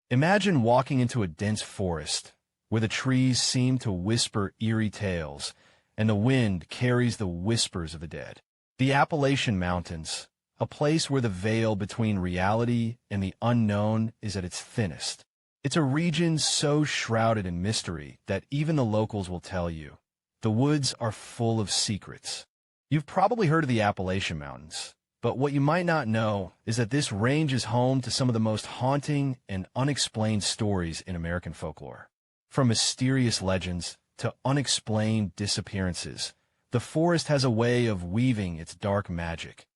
Imagine walking into a dense forest where the trees seem to whisper eerie tales and the wind carries the whispers of the dead. The Appalachian Mountains, a place where the veil between reality and the unknown is at its thinnest. It's a region so shrouded in mystery that even the locals will tell you, the woods are full of secrets. You've probably heard of the Appalachian Mountains, but what you might not know is that this range is home to some of the most haunting and unexplained stories in American folklore. From mysterious legends to unexplained disappearances, the forest has a way of weaving its dark magic,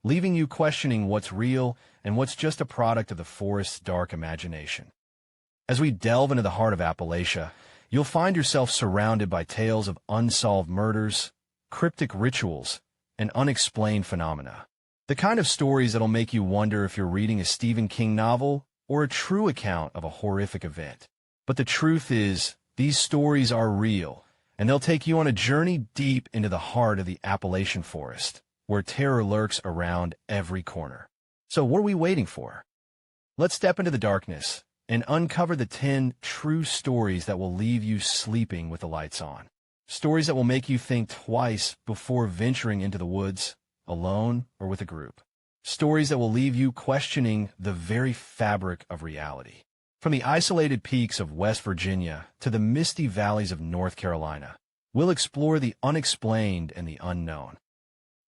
leaving you questioning what's real and what's just a product of the forest's dark imagination. As we delve into the heart of Appalachia, you'll find yourself surrounded by tales of unsolved murders, cryptic rituals, and unexplained phenomena. The kind of stories that'll make you wonder if you're reading a Stephen King novel or a true account of a horrific event. But the truth is, these stories are real, and they'll take you on a journey deep into the heart of the Appalachian forest, where terror lurks around every corner. So what are we waiting for? Let's step into the darkness and uncover the 10 true stories that will leave you sleeping with the lights on. Stories that will make you think twice before venturing into the woods, alone or with a group. Stories that will leave you questioning the very fabric of reality. From the isolated peaks of West Virginia to the misty valleys of North Carolina, we'll explore the unexplained and the unknown.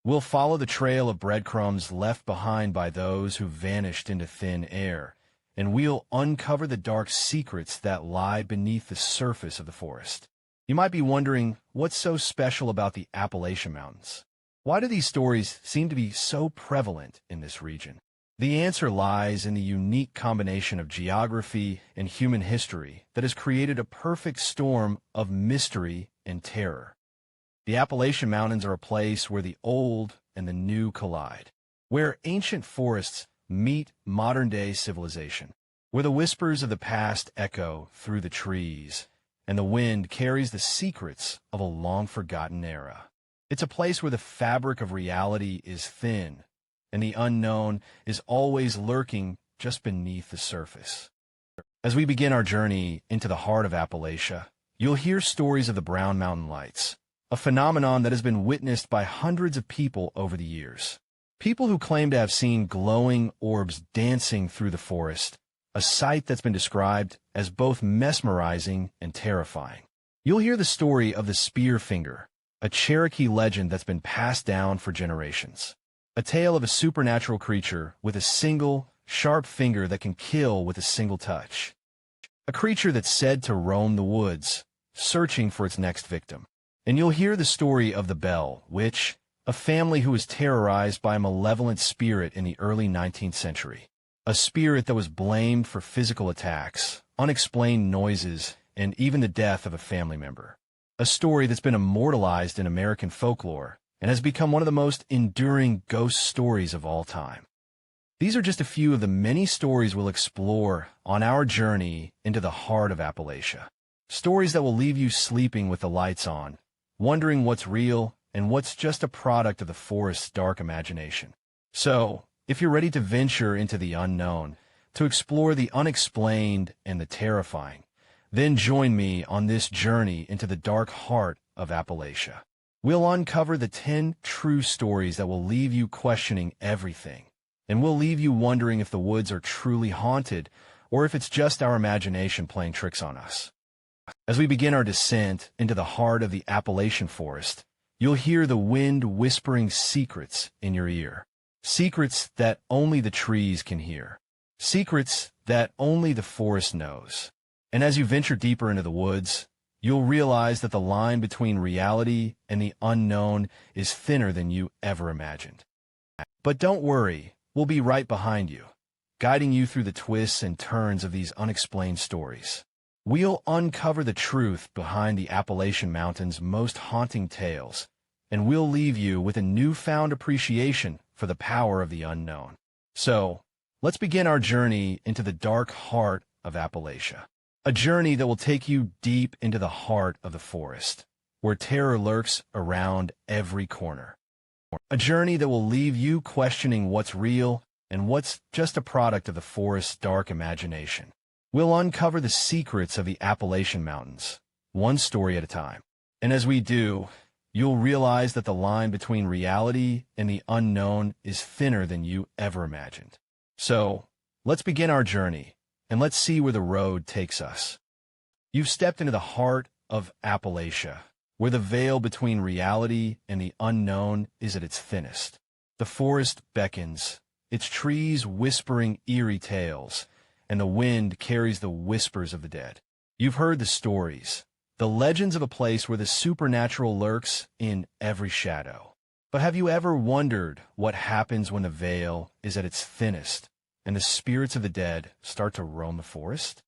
We'll follow the trail of breadcrumbs left behind by those who vanished into thin air, and we'll uncover the dark secrets that lie beneath the surface of the forest. You might be wondering, what's so special about the Appalachian Mountains? Why do these stories seem to be so prevalent in this region? The answer lies in the unique combination of geography and human history that has created a perfect storm of mystery and terror. The Appalachian Mountains are a place where the old and the new collide, where ancient forests meet modern-day civilization, where the whispers of the past echo through the trees, and the wind carries the secrets of a long-forgotten era. It's a place where the fabric of reality is thin, and the unknown is always lurking just beneath the surface. As we begin our journey into the heart of Appalachia, you'll hear stories of the Brown Mountain Lights, a phenomenon that has been witnessed by hundreds of people over the years. People who claim to have seen glowing orbs dancing through the forest, a sight that's been described as both mesmerizing and terrifying. You'll hear the story of the Spearfinger, a Cherokee legend that's been passed down for generations. A tale of a supernatural creature with a single, sharp finger that can kill with a single touch. A creature that's said to roam the woods, searching for its next victim. And you'll hear the story of the Bell Witch, a family who was terrorized by a malevolent spirit in the early 19th century. A spirit that was blamed for physical attacks, unexplained noises, and even the death of a family member. A story that's been immortalized in American folklore and has become one of the most enduring ghost stories of all time. These are just a few of the many stories we'll explore on our journey into the heart of Appalachia. Stories that will leave you sleeping with the lights on, wondering what's real and what's just a product of the forest's dark imagination. So, if you're ready to venture into the unknown, to explore the unexplained and the terrifying, then join me on this journey into the dark heart of Appalachia. We'll uncover the 10 true stories that will leave you questioning everything, and we'll leave you wondering if the woods are truly haunted or if it's just our imagination playing tricks on us. As we begin our descent into the heart of the Appalachian forest, you'll hear the wind whispering secrets in your ear. Secrets that only the trees can hear. Secrets that only the forest knows. And as you venture deeper into the woods, you'll realize that the line between reality and the unknown is thinner than you ever imagined. But don't worry, we'll be right behind you, guiding you through the twists and turns of these unexplained stories. We'll uncover the truth behind the Appalachian Mountains' most haunting tales, and we'll leave you with a newfound appreciation for the power of the unknown. So, let's begin our journey into the dark heart of Appalachia. A journey that will take you deep into the heart of the forest, where terror lurks around every corner. A journey that will leave you questioning what's real and what's just a product of the forest's dark imagination. We'll uncover the secrets of the Appalachian Mountains, one story at a time. And as we do, you'll realize that the line between reality and the unknown is thinner than you ever imagined. So, let's begin our journey, and let's see where the road takes us. You've stepped into the heart of Appalachia, where the veil between reality and the unknown is at its thinnest. The forest beckons, its trees whispering eerie tales, and the wind carries the whispers of the dead. You've heard the stories, the legends of a place where the supernatural lurks in every shadow. But have you ever wondered what happens when the veil is at its thinnest and the spirits of the dead start to roam the forest?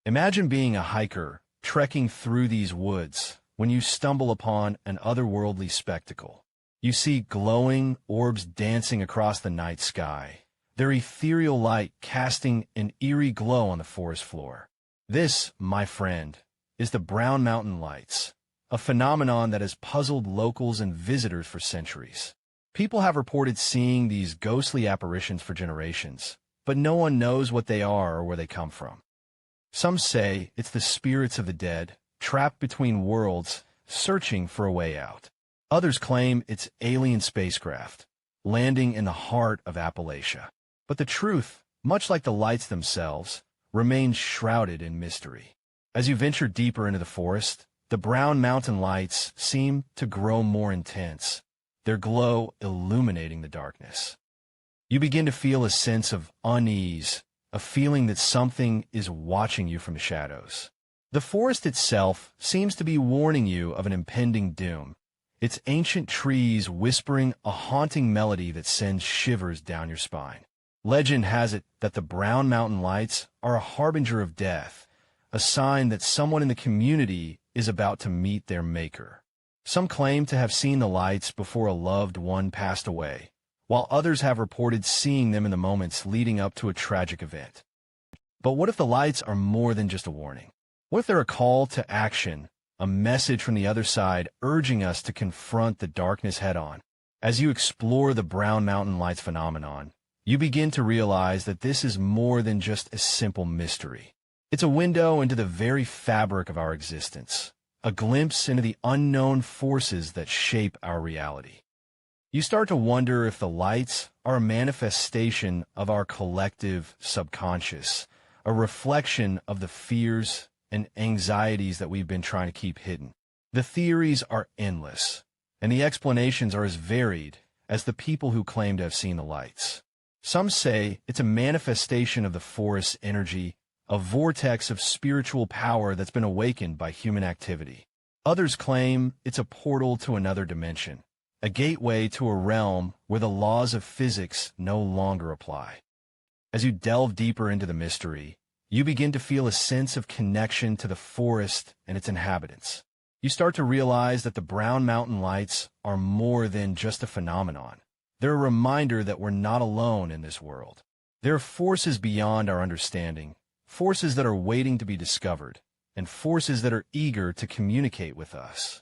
Imagine being a hiker trekking through these woods when you stumble upon an otherworldly spectacle. You see glowing orbs dancing across the night sky, their ethereal light casting an eerie glow on the forest floor. This, my friend, is the Brown Mountain Lights, a phenomenon that has puzzled locals and visitors for centuries. People have reported seeing these ghostly apparitions for generations, but no one knows what they are or where they come from. Some say it's the spirits of the dead, trapped between worlds, searching for a way out. Others claim it's alien spacecraft, landing in the heart of Appalachia. But the truth, much like the lights themselves, remains shrouded in mystery. As you venture deeper into the forest, the Brown Mountain Lights seem to grow more intense, their glow illuminating the darkness. You begin to feel a sense of unease, a feeling that something is watching you from the shadows. The forest itself seems to be warning you of an impending doom, its ancient trees whispering a haunting melody that sends shivers down your spine. Legend has it that the Brown Mountain Lights are a harbinger of death, a sign that someone in the community is about to meet their maker. Some claim to have seen the lights before a loved one passed away, while others have reported seeing them in the moments leading up to a tragic event. But what if the lights are more than just a warning? What if they're a call to action, a message from the other side urging us to confront the darkness head-on? As you explore the Brown Mountain Lights phenomenon, you begin to realize that this is more than just a simple mystery. It's a window into the very fabric of our existence, a glimpse into the unknown forces that shape our reality. You start to wonder if the lights are a manifestation of our collective subconscious, a reflection of the fears and anxieties that we've been trying to keep hidden. The theories are endless, and the explanations are as varied as the people who claim to have seen the lights. Some say it's a manifestation of the forest's energy, a vortex of spiritual power that's been awakened by human activity. Others claim it's a portal to another dimension, a gateway to a realm where the laws of physics no longer apply. As you delve deeper into the mystery, you begin to feel a sense of connection to the forest and its inhabitants. You start to realize that the Brown Mountain Lights are more than just a phenomenon. They're a reminder that we're not alone in this world. There are forces beyond our understanding, forces that are waiting to be discovered, and forces that are eager to communicate with us.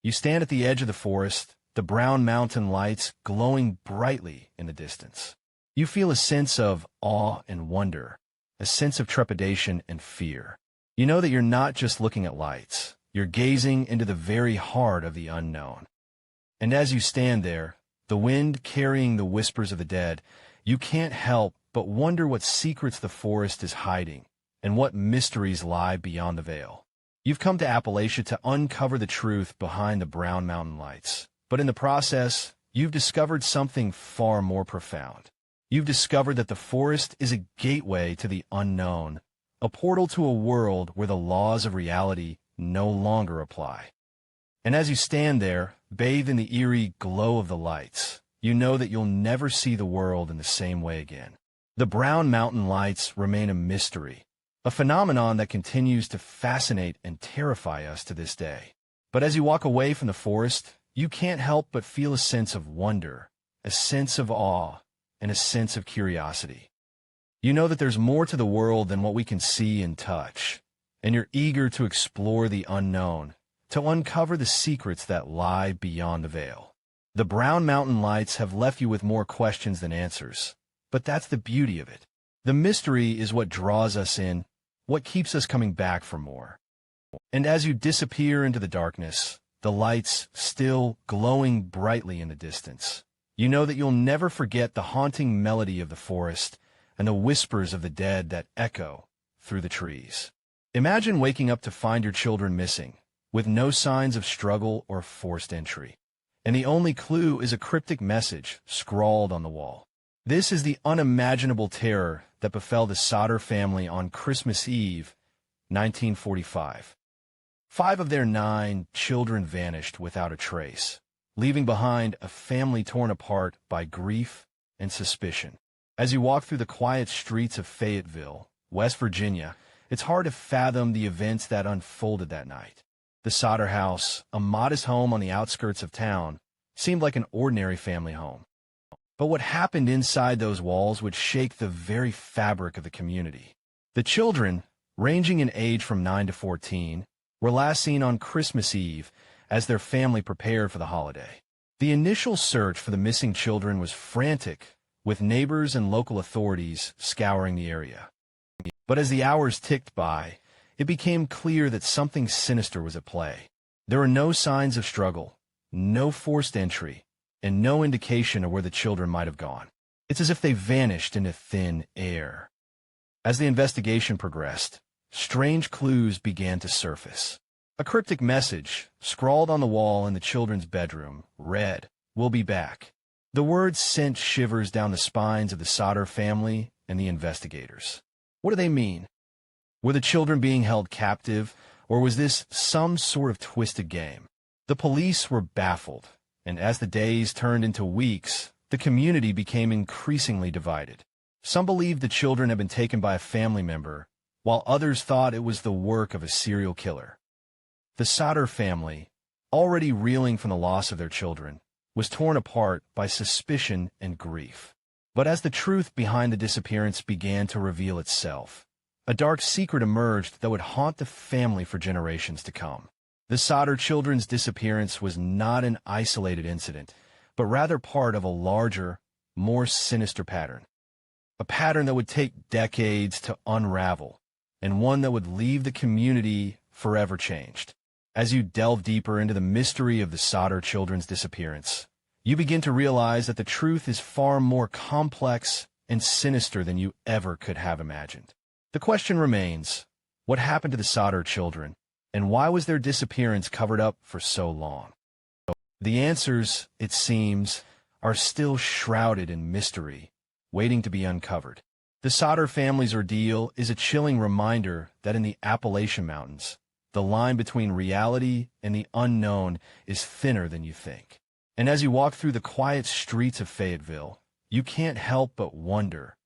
You stand at the edge of the forest, the Brown Mountain Lights glowing brightly in the distance. You feel a sense of awe and wonder, a sense of trepidation and fear. You know that you're not just looking at lights, you're gazing into the very heart of the unknown. And as you stand there, the wind carrying the whispers of the dead, you can't help but wonder what secrets the forest is hiding and what mysteries lie beyond the veil. You've come to Appalachia to uncover the truth behind the Brown Mountain Lights, but in the process, you've discovered something far more profound. You've discovered that the forest is a gateway to the unknown, a portal to a world where the laws of reality no longer apply. And as you stand there, bathed in the eerie glow of the lights, you know that you'll never see the world in the same way again. The Brown Mountain Lights remain a mystery, a phenomenon that continues to fascinate and terrify us to this day. But as you walk away from the forest, you can't help but feel a sense of wonder, a sense of awe, and a sense of curiosity. You know that there's more to the world than what we can see and touch, and you're eager to explore the unknown, to uncover the secrets that lie beyond the veil. The Brown Mountain Lights have left you with more questions than answers, but that's the beauty of it. The mystery is what draws us in, what keeps us coming back for more. And as you disappear into the darkness, the lights still glowing brightly in the distance, you know that you'll never forget the haunting melody of the forest and the whispers of the dead that echo through the trees. Imagine waking up to find your children missing, with no signs of struggle or forced entry. And the only clue is a cryptic message scrawled on the wall. This is the unimaginable terror that befell the Sodder family on Christmas Eve, 1945. 5 of their 9 children vanished without a trace, leaving behind a family torn apart by grief and suspicion. As you walk through the quiet streets of Fayetteville, West Virginia, it's hard to fathom the events that unfolded that night. The Sodder house, a modest home on the outskirts of town, seemed like an ordinary family home. But what happened inside those walls would shake the very fabric of the community. The children, ranging in age from 9 to 14, were last seen on Christmas Eve as their family prepared for the holiday. The initial search for the missing children was frantic, with neighbors and local authorities scouring the area. But as the hours ticked by, it became clear that something sinister was at play. There were no signs of struggle, no forced entry, and no indication of where the children might have gone. It's as if they vanished into thin air. As the investigation progressed, strange clues began to surface. A cryptic message, scrawled on the wall in the children's bedroom, read, "We'll be back." The words sent shivers down the spines of the Sodder family and the investigators. What do they mean? Were the children being held captive, or was this some sort of twisted game? The police were baffled, and as the days turned into weeks, the community became increasingly divided. Some believed the children had been taken by a family member, while others thought it was the work of a serial killer. The Sodder family, already reeling from the loss of their children, was torn apart by suspicion and grief. But as the truth behind the disappearance began to reveal itself, a dark secret emerged that would haunt the family for generations to come. The Sodder children's disappearance was not an isolated incident, but rather part of a larger, more sinister pattern. A pattern that would take decades to unravel, and one that would leave the community forever changed. As you delve deeper into the mystery of the Sodder children's disappearance, you begin to realize that the truth is far more complex and sinister than you ever could have imagined. The question remains, what happened to the Sodder children, and why was their disappearance covered up for so long? The answers, it seems, are still shrouded in mystery, waiting to be uncovered. The Sodder family's ordeal is a chilling reminder that in the Appalachian Mountains, the line between reality and the unknown is thinner than you think. And as you walk through the quiet streets of Fayetteville, you can't help but wonder,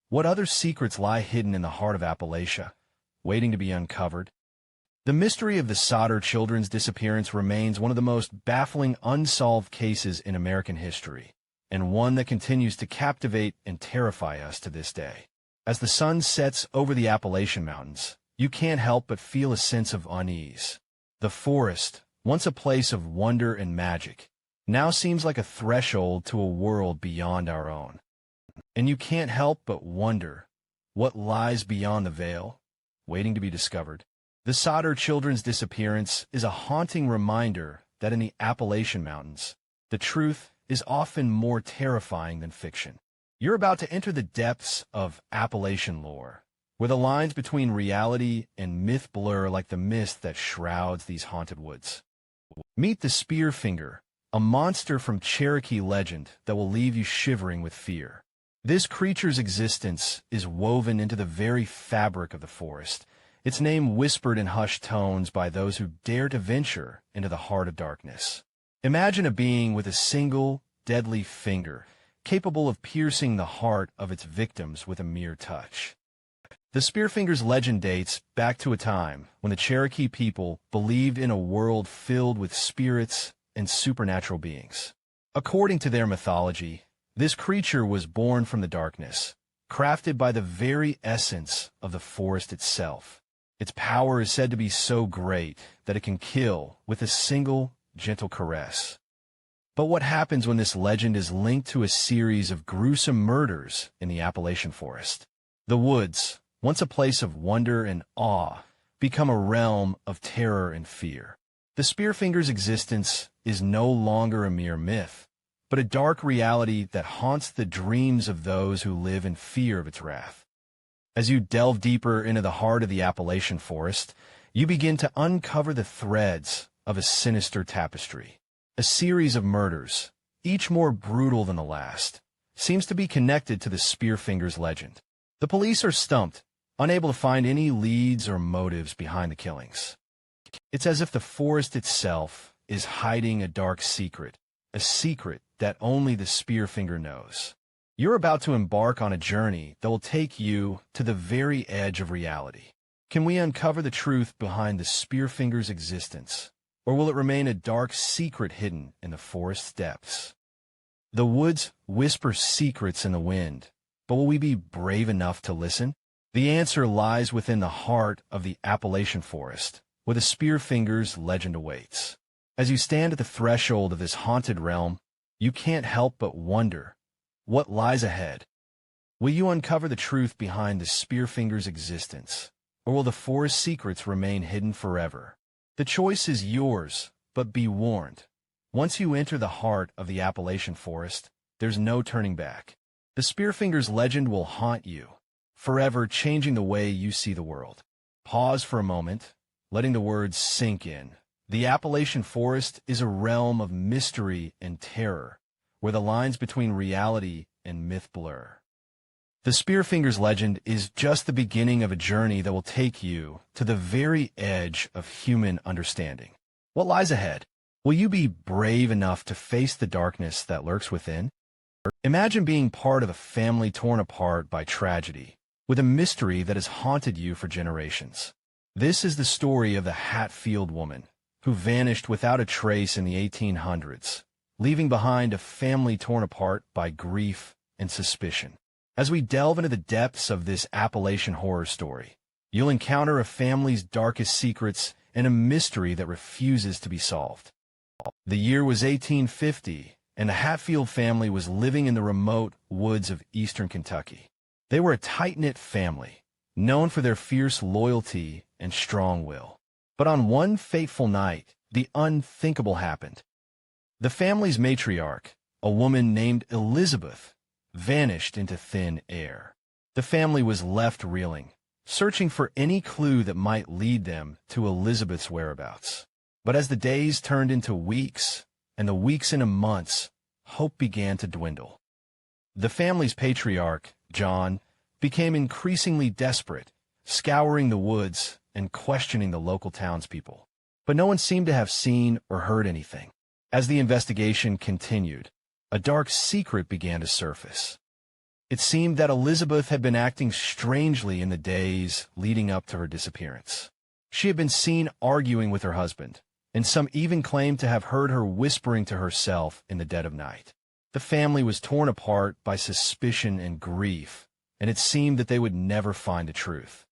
what other secrets lie hidden in the heart of Appalachia, waiting to be uncovered? The mystery of the Sodder children's disappearance remains one of the most baffling unsolved cases in American history, and one that continues to captivate and terrify us to this day. As the sun sets over the Appalachian Mountains, you can't help but feel a sense of unease. The forest, once a place of wonder and magic, now seems like a threshold to a world beyond our own. And you can't help but wonder, what lies beyond the veil, waiting to be discovered? The Sodder children's disappearance is a haunting reminder that in the Appalachian Mountains, the truth is often more terrifying than fiction. You're about to enter the depths of Appalachian lore, where the lines between reality and myth blur like the mist that shrouds these haunted woods. Meet the Spearfinger, a monster from Cherokee legend that will leave you shivering with fear. This creature's existence is woven into the very fabric of the forest, its name whispered in hushed tones by those who dare to venture into the heart of darkness. Imagine a being with a single, deadly finger, capable of piercing the heart of its victims with a mere touch. The Spearfinger's legend dates back to a time when the Cherokee people believed in a world filled with spirits and supernatural beings. According to their mythology, this creature was born from the darkness, crafted by the very essence of the forest itself. Its power is said to be so great that it can kill with a single, gentle caress. But what happens when this legend is linked to a series of gruesome murders in the Appalachian forest? The woods, once a place of wonder and awe, become a realm of terror and fear. The Spearfinger's existence is no longer a mere myth, but a dark reality that haunts the dreams of those who live in fear of its wrath. As you delve deeper into the heart of the Appalachian forest, you begin to uncover the threads of a sinister tapestry. A series of murders, each more brutal than the last, seems to be connected to the Spearfinger's legend. The police are stumped, unable to find any leads or motives behind the killings. It's as if the forest itself is hiding a dark secret, a secret that only the Spearfinger knows. You're about to embark on a journey that will take you to the very edge of reality. Can we uncover the truth behind the Spearfinger's existence, or will it remain a dark secret hidden in the forest's depths? The woods whisper secrets in the wind, but will we be brave enough to listen? The answer lies within the heart of the Appalachian forest, where the Spearfinger's legend awaits. As you stand at the threshold of this haunted realm, you can't help but wonder, what lies ahead? Will you uncover the truth behind the Spearfinger's existence, or will the forest's secrets remain hidden forever? The choice is yours, but be warned. Once you enter the heart of the Appalachian forest, there's no turning back. The Spearfinger's legend will haunt you, forever changing the way you see the world. Pause for a moment, letting the words sink in. The Appalachian forest is a realm of mystery and terror, where the lines between reality and myth blur. The Spearfinger's legend is just the beginning of a journey that will take you to the very edge of human understanding. What lies ahead? Will you be brave enough to face the darkness that lurks within? Imagine being part of a family torn apart by tragedy, with a mystery that has haunted you for generations. This is the story of the Hatfield woman, who vanished without a trace in the 1800s, leaving behind a family torn apart by grief and suspicion. As we delve into the depths of this Appalachian horror story, you'll encounter a family's darkest secrets and a mystery that refuses to be solved. The year was 1850, and the Hatfield family was living in the remote woods of eastern Kentucky. They were a tight-knit family, known for their fierce loyalty and strong will. But on one fateful night, the unthinkable happened. The family's matriarch, a woman named Elizabeth, vanished into thin air. The family was left reeling, searching for any clue that might lead them to Elizabeth's whereabouts. But as the days turned into weeks, and the weeks into months, hope began to dwindle. The family's patriarch, John, became increasingly desperate, scouring the woods and questioning the local townspeople. But no one seemed to have seen or heard anything. As the investigation continued, a dark secret began to surface. It seemed that Elizabeth had been acting strangely in the days leading up to her disappearance. She had been seen arguing with her husband, and some even claimed to have heard her whispering to herself in the dead of night. The family was torn apart by suspicion and grief, and it seemed that they would never find the truth.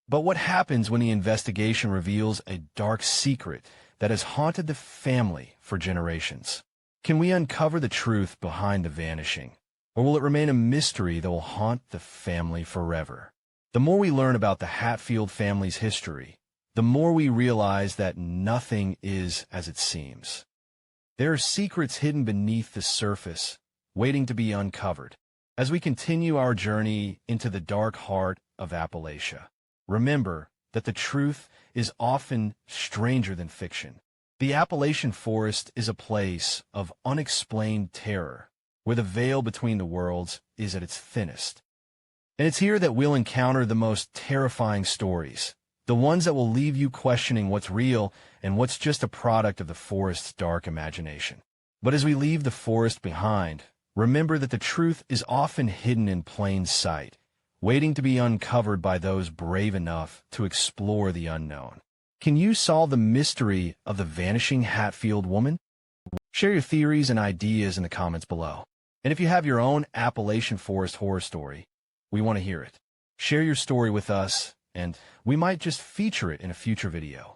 But what happens when the investigation reveals a dark secret that has haunted the family for generations? Can we uncover the truth behind the vanishing, or will it remain a mystery that will haunt the family forever? The more we learn about the Hatfield family's history, the more we realize that nothing is as it seems. There are secrets hidden beneath the surface, waiting to be uncovered. As we continue our journey into the dark heart of Appalachia, remember that the truth is often stranger than fiction. The Appalachian forest is a place of unexplained terror, where the veil between the worlds is at its thinnest. And it's here that we'll encounter the most terrifying stories, the ones that will leave you questioning what's real and what's just a product of the forest's dark imagination. But as we leave the forest behind, remember that the truth is often hidden in plain sight, waiting to be uncovered by those brave enough to explore the unknown. Can you solve the mystery of the vanishing Hatfield woman? Share your theories and ideas in the comments below. And if you have your own Appalachian forest horror story, we want to hear it. Share your story with us, and we might just feature it in a future video.